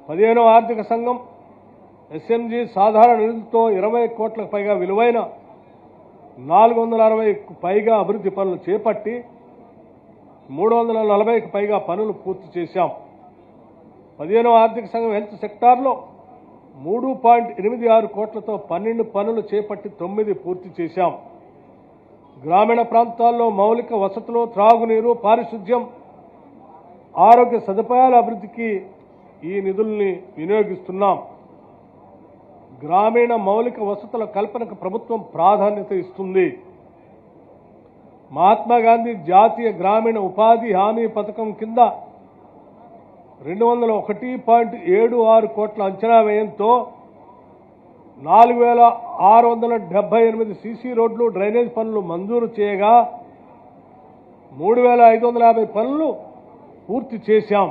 15వ ఆర్థిక సంఘం ఎస్ఎంజీ సాధారణ నిధులతో 20 కోట్లకు పైగా విలువైన 460కు పైగా అభివృద్ధి పనులు చేపట్టి 340కు పైగా పనులు పూర్తి చేశాం. 15వ ఆర్థిక సంఘం హెల్త్ సెక్టార్లో 3.86 కోట్లతో 12 పనులు చేపట్టి 9 పూర్తి చేశాం. గ్రామీణ ప్రాంతాల్లో మౌలిక వసతులు, త్రాగునీరు, పారిశుద్ధ్యం, ఆరోగ్య సదుపాయాల అభివృద్ధికి ఈ నిధుల్ని వినియోగిస్తున్నాం. గ్రామీణ మౌలిక వసతుల కల్పనకు ప్రభుత్వం ప్రాధాన్యత ఇస్తుంది. మహాత్మా గాంధీ జాతీయ గ్రామీణ ఉపాధి హామీ పథకం కింద 201.76 కోట్ల అంచనా వ్యయంతో 4,678 సీసీ రోడ్లు, డ్రైనేజ్ పనులు మంజూరు చేయగా 3,550 పనులు పూర్తి చేశాం.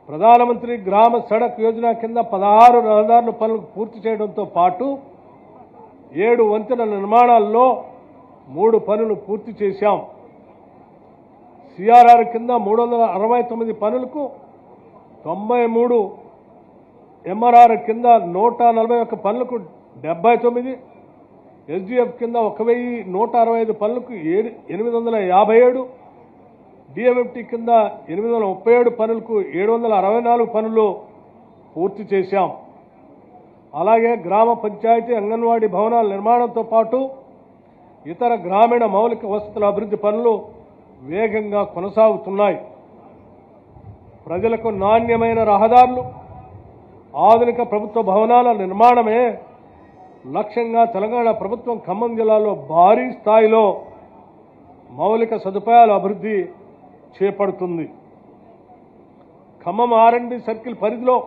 ప్రధానమంత్రి గ్రామ సడక్ యోజన కింద 16 రహదారుల పనులు పూర్తి చేయడంతో పాటు 7 వంతెనల నిర్మాణాల్లో 3 పనులు పూర్తి చేశాం. సిఆర్ఆర్ కింద 369 పనులకు 93, ఎంఆర్ఆర్ కింద 141 పనులకు 79, ఎస్డిఎఫ్ కింద 1,165 పనులకు 857, డిఎంఎఫ్టీ కింద 837 పనులకు 764 పనులు పూర్తి చేశాం. అలాగే గ్రామ పంచాయతీ, అంగన్వాడీ భవనాల నిర్మాణంతో పాటు ఇతర గ్రామీణ మౌలిక వసతుల అభివృద్ధి పనులు వేగంగా కొనసాగుతున్నాయి. ప్రజలకు నాణ్యమైన రహదారులు, ఆధునిక ప్రభుత్వ భవనాల నిర్మాణమే లక్ష్యంగా తెలంగాణ ప్రభుత్వం ఖమ్మం జిల్లాలో భారీ స్థాయిలో మౌలిక సదుపాయాల అభివృద్ధి చేపడుతుంది. ఖమ్మం ఆర్ఎండ్బి సర్కిల్ పరిధిలో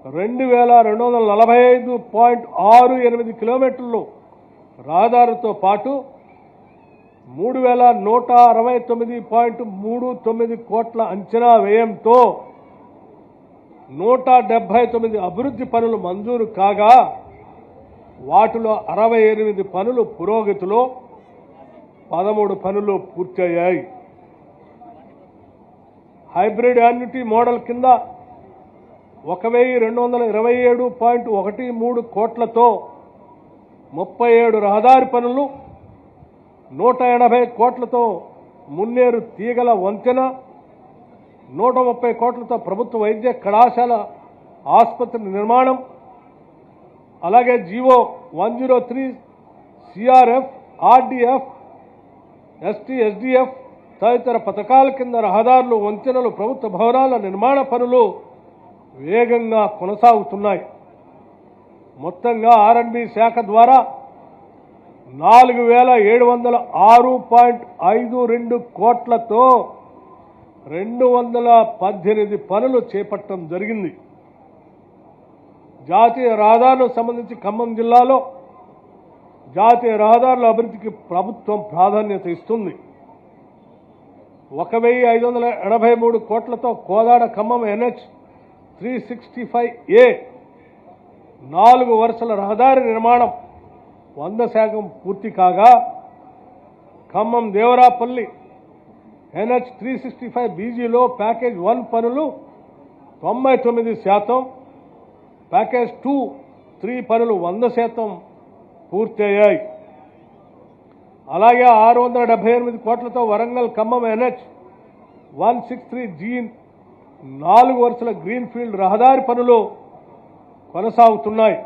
2,245.68 కిలోమీటర్లు రహదారులతో పాటు 3,169.39 కోట్ల అంచనా వ్యయంతో 179 అభివృద్ధి పనులు మంజూరు కాగా వాటిలో 68 పనులు పురోగతిలో, 13 పనులు పూర్తయ్యాయి. హైబ్రిడ్ యాన్యుటీ మోడల్ కింద 1,227.13 కోట్లతో 37 రహదారి పనులు, 180 కోట్లతో మున్నేరు తీగల వంతెన, 130 కోట్లతో ప్రభుత్వ వైద్య కళాశాల ఆసుపత్రి నిర్మాణం, అలాగే జీవో 103, సిఆర్ఎఫ్, ఆర్డీఎఫ్, ఎస్డిఎఫ్ తదితర పథకాల కింద రహదారులు, వంతెనలు, ప్రభుత్వ భవనాల నిర్మాణ పనులు వేగంగా కొనసాగుతున్నాయి. మొత్తంగా ఆర్ఎండ్బి శాఖ ద్వారా 4,706.52 కోట్లతో 218 పనులు చేపట్టడం జరిగింది. జాతీయ రహదారులకు సంబంధించి ఖమ్మం జిల్లాలో జాతీయ రహదారుల అభివృద్ధికి ప్రభుత్వం ప్రాధాన్యత ఇస్తుంది. 1,583 కోట్లతో కోదాడ ఖమ్మం ఎన్హెచ్ 365A 4 వరుసల రహదారి నిర్మాణం 100% పూర్తి కాగా, ఖమ్మం దేవరాపల్లి ఎన్హెచ్ 365 బీజీలో ప్యాకేజ్ 1 పనులు 99%, ప్యాకేజ్ 2, 3 పనులు 100% పూర్తయ్యాయి. అలాగే 678 కోట్లతో వరంగల్ ఖమ్మం ఎన్హెచ్ 163G 4 వరుసల గ్రీన్ ఫీల్డ్ రహదారి పనులు కొనసాగుతున్నాయి.